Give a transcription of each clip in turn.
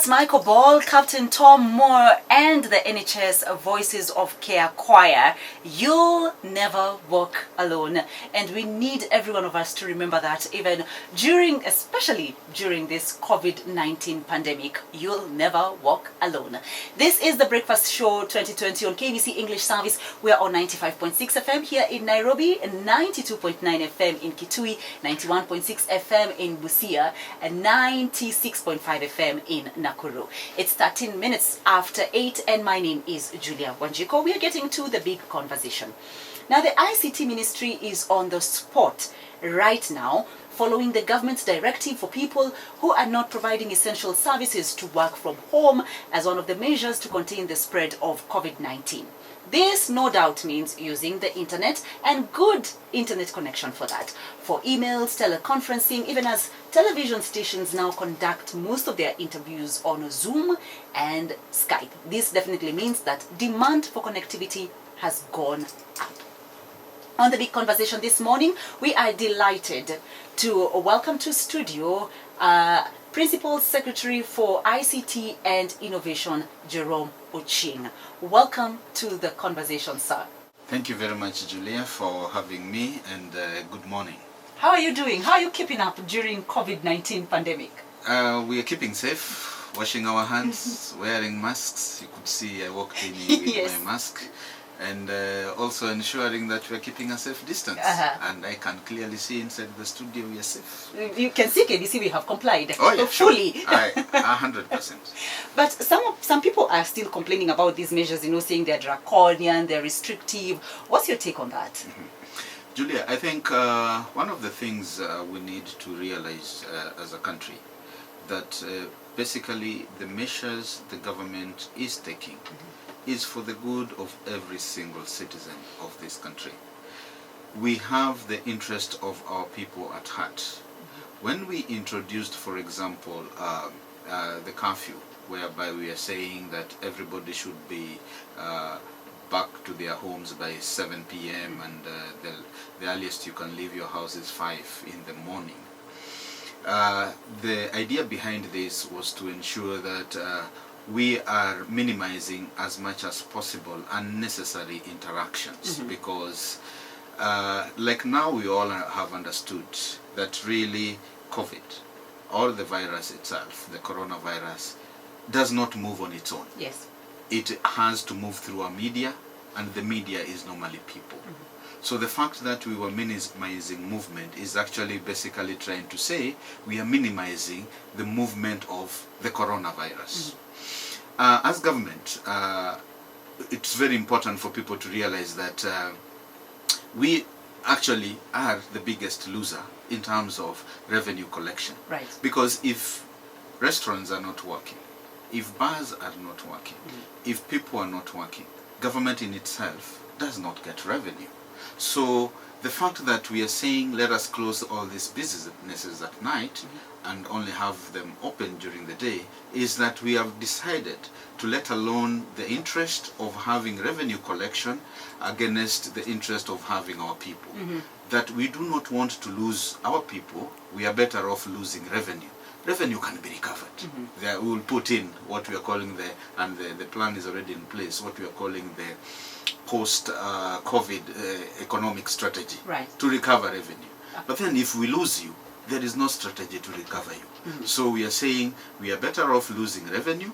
It's Michael Ball, Captain Tom Moore, and the NHS Voices of Care Choir. You'll never walk alone. And we need every one of us to remember that even especially during this COVID-19 pandemic, you'll never walk alone. This is the Breakfast Show 2020 on KBC English Service. We're on 95.6 FM here in Nairobi, 92.9 FM in Kitui, 91.6 FM in Busia, and 96.5 FM in Nakuru. It's 13 minutes after 8 and my name is Julia Wanjiko. We are getting to the big conversation. Now the ICT Ministry is on the spot right now following the government's directive for people who are not providing essential services to work from home as one of the measures to contain the spread of COVID-19. This no doubt means using the internet and good internet connection for that. For emails, teleconferencing, even as television stations now conduct most of their interviews on Zoom and Skype. This definitely means that demand for connectivity has gone up. On the big conversation this morning, we are delighted to welcome to studio Principal Secretary for ICT and Innovation, Jerome Ochieng. Welcome to the conversation, sir. Thank you very much, Julia, for having me, and good morning. How are you doing? How are you keeping up during COVID-19 pandemic? We are keeping safe, washing our hands, wearing masks. You could see I walked in with Yes. my mask. And also ensuring that we are keeping a safe distance. And I can clearly see inside the studio we are safe. You can see KBC, we have complied fully. fully. 100%. But some people are still complaining about these measures, saying they're draconian, they're restrictive. What's your take on that? Julia, I think one of the things we need to realize as a country, that basically the measures the government is taking is for the good of every single citizen of this country. We have the interest of our people at heart. When we introduced, for example, the curfew, whereby we are saying that everybody should be back to their homes by 7 p.m. and the earliest you can leave your house is 5 in the morning. The idea behind this was to ensure that we are minimizing as much as possible unnecessary interactions, because like now we all have understood that really COVID, or the virus itself, the coronavirus, does not move on its own. Yes. It has to move through a media, and the media is normally people. So the fact that we were minimizing movement is actually basically trying to say we are minimizing the movement of the coronavirus. As government, it's very important for people to realize that we actually are the biggest loser in terms of revenue collection. Right. Because if restaurants are not working, if bars are not working, if people are not working, government in itself does not get revenue. So the fact that we are saying let us close all these businesses at night and only have them open during the day is that we have decided to let alone the interest of having revenue collection against the interest of having our people. That we do not want to lose our people, we are better off losing revenue. Revenue can be recovered. There we will put in what we are calling the plan is already in place, what we are calling the post-COVID economic strategy to recover revenue. But then if we lose you, there is no strategy to recover you. So we are saying we are better off losing revenue,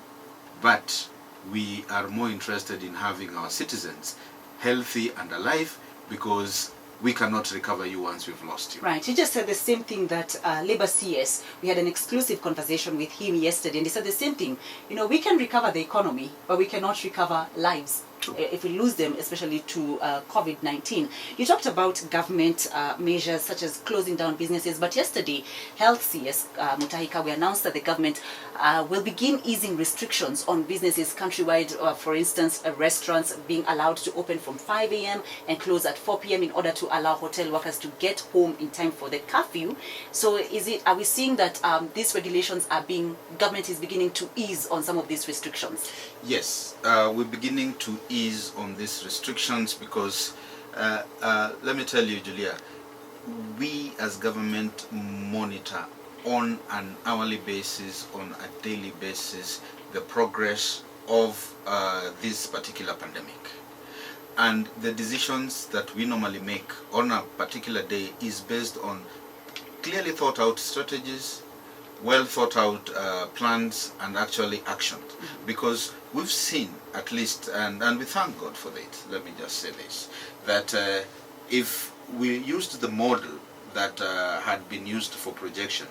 but we are more interested in having our citizens healthy and alive, because we cannot recover you once we've lost you. Right. He just said the same thing that Labour CS, we had an exclusive conversation with him yesterday, and he said the same thing. We can recover the economy, but we cannot recover lives. If we lose them, especially to COVID-19. You talked about government measures such as closing down businesses, but yesterday, Health CS Mutahika, we announced that the government will begin easing restrictions on businesses countrywide, for instance, restaurants being allowed to open from 5 a.m. and close at 4 p.m. in order to allow hotel workers to get home in time for the curfew. So are we seeing that these regulations government is beginning to ease on some of these restrictions? Yes, we're beginning to ease on these restrictions because, let me tell you, Julia, we as government monitor on an hourly basis, on a daily basis, the progress of this particular pandemic. And the decisions that we normally make on a particular day is based on clearly thought out strategies, well thought out plans, and actually actions. Because we've seen, at least, and we thank God for it, let me just say this, that if we used the model that had been used for projection,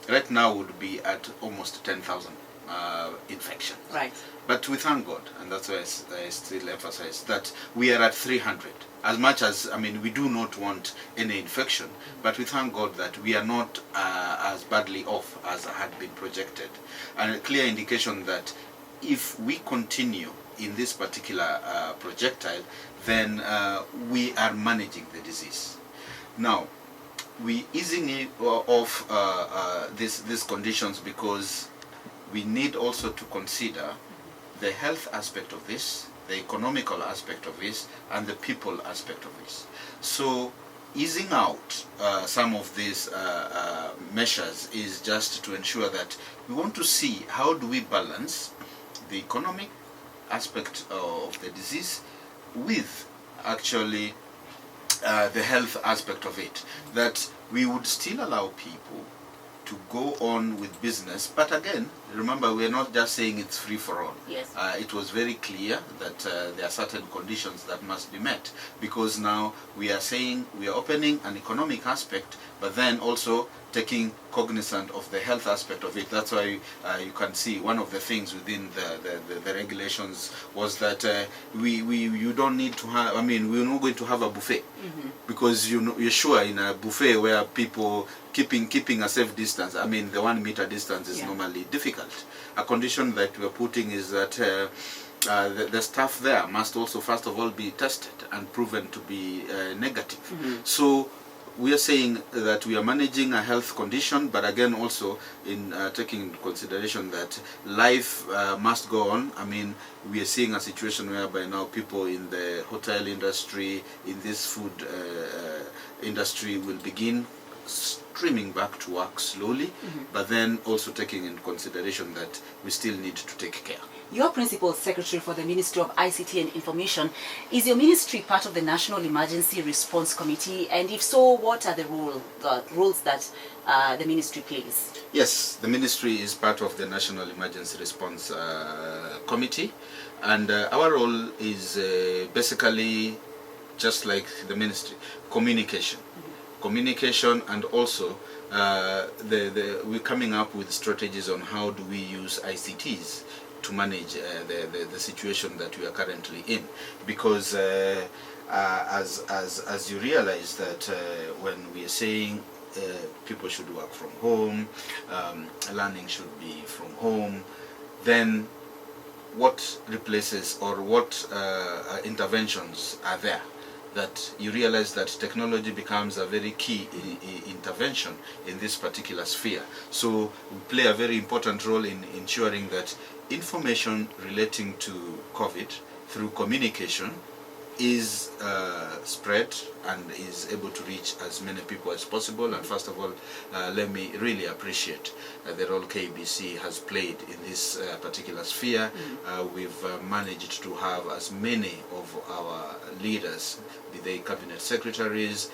right now would be at almost 10,000 infections. Right. But we thank God, and that's why I still emphasize that we are at 300. As much as, I mean, we do not want any infection, but we thank God that we are not as badly off as had been projected. And a clear indication that if we continue in this particular projectile, then we are managing the disease. Now, we easing off these conditions because we need also to consider the health aspect of this, the economical aspect of this, and the people aspect of this. So easing out some of these measures is just to ensure that we want to see how do we balance the economic aspect of the disease with actually the health aspect of it, that we would still allow people to go on with business. But again, remember, we're not just saying it's free for all. Yes. It was very clear that there are certain conditions that must be met, because now we are saying we are opening an economic aspect, but then also taking cognizant of the health aspect of it. That's why you can see one of the things within the regulations was that you don't need to have, I mean, we're not going to have a buffet, because you're sure in a buffet where people keeping a safe distance, I mean, the 1 meter distance is normally difficult. A condition that we're putting is that the staff there must also first of all be tested and proven to be negative. So we are saying that we are managing a health condition, but again also in taking into consideration that life must go on. I mean, we are seeing a situation whereby now people in the hotel industry, in this food industry will begin streaming back to work slowly, but then also taking into consideration that we still need to take care. Your Principal Secretary for the Ministry of ICT and Information, is your ministry part of the National Emergency Response Committee? And if so, what are the roles that the ministry plays? Yes, the ministry is part of the National Emergency Response Committee, and our role is basically just like the ministry, communication. Communication, and also we're coming up with strategies on how do we use ICTs to manage the situation that we are currently in, because as you realize that when we are saying people should work from home, learning should be from home, then what replaces or what interventions are there? That you realize that technology becomes a very key intervention in this particular sphere. So we play a very important role in ensuring that information relating to COVID through communication is spread and is able to reach as many people as possible. And first of all, let me really appreciate the role KBC has played in this particular sphere. We've managed to have as many of our leaders, be they cabinet secretaries,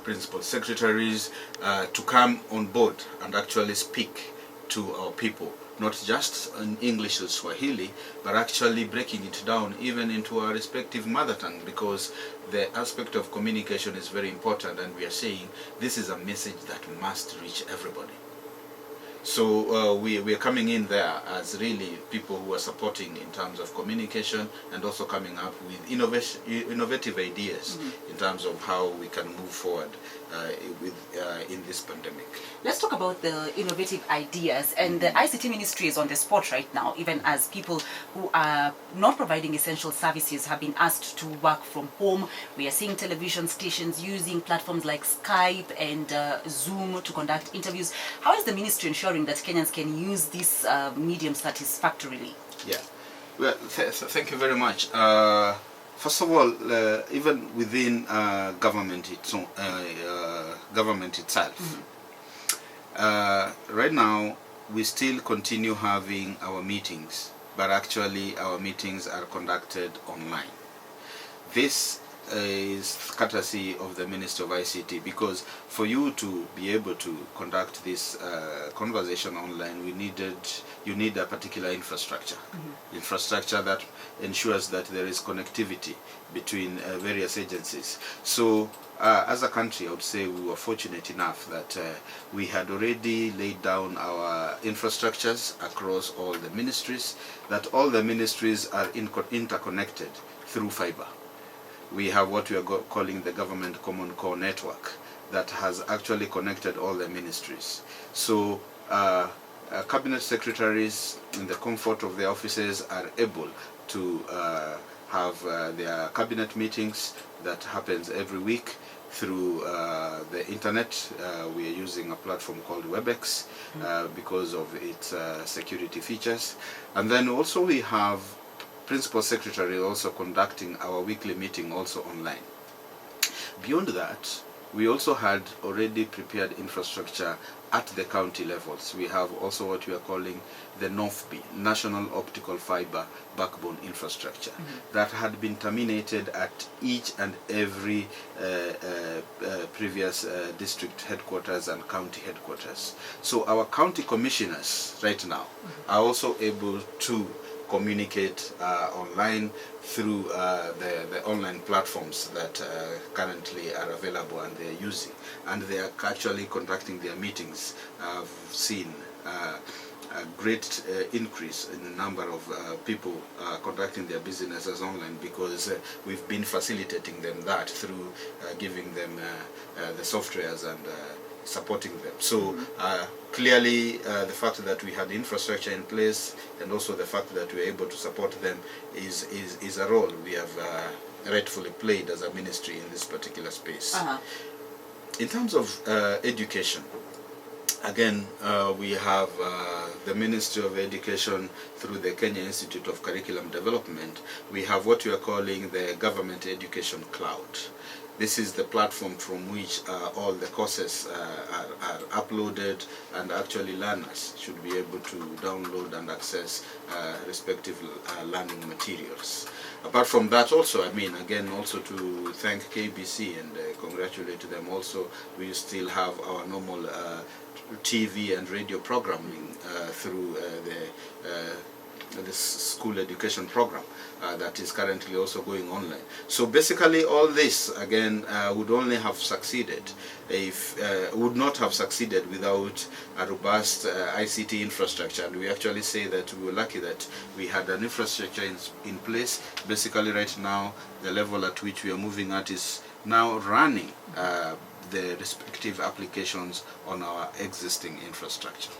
principal secretaries, to come on board and actually speak to our people, not just in English or Swahili, but actually breaking it down even into our respective mother tongue, because the aspect of communication is very important, and we are saying this is a message that must reach everybody. So we are coming in there as really people who are supporting in terms of communication, and also coming up with innovative ideas in terms of how we can move forward in this pandemic. Let's talk about the innovative ideas. And the ICT Ministry is on the spot right now, even as people who are not providing essential services have been asked to work from home. We are seeing television stations using platforms like Skype and Zoom to conduct interviews. How is the ministry ensuring that Kenyans can use this medium satisfactorily? Yeah, well, thank you very much. First of all, even within government itself, Right now, we still continue having our meetings, but actually our meetings are conducted online. This is courtesy of the Ministry of ICT, because for you to be able to conduct this conversation online, you need a particular infrastructure. Infrastructure that ensures that there is connectivity between various agencies. So as a country, I would say we were fortunate enough that we had already laid down our infrastructures across all the ministries, that all the ministries are interconnected through fiber. We have what we are calling the Government Common Core Network that has actually connected all the ministries. So cabinet secretaries in the comfort of their offices are able to have their cabinet meetings that happens every week through the internet. We are using a platform called WebEx because of its security features. And then also we have Principal Secretary also conducting our weekly meeting also online. Beyond that, we also had already prepared infrastructure at the county levels. We have also what we are calling the NOFB, National Optical Fiber Backbone Infrastructure, that had been terminated at each and every previous district headquarters and county headquarters. So our county commissioners right now are also able to communicate online through the online platforms that currently are available and they are using, and they are actually conducting their meetings. I've seen a great increase in the number of people conducting their businesses online, because we've been facilitating them that through giving them the softwares and supporting them. So clearly the fact that we had infrastructure in place, and also the fact that we are able to support them is a role we have rightfully played as a ministry in this particular space. In terms of education, again, we have the Ministry of Education through the Kenya Institute of Curriculum Development. We have what we are calling the Government Education Cloud. This is the platform from which all the courses are uploaded, and actually learners should be able to download and access respective learning materials. Apart from that also, I mean, again, also to thank KBC and congratulate them also, we still have our normal TV and radio programming through the school education program that is currently also going online. So basically all this again would only have succeeded if would not have succeeded without a robust ICT infrastructure. And we actually say that we were lucky that we had an infrastructure in place. Basically right now the level at which we are moving at is now running the respective applications on our existing infrastructure.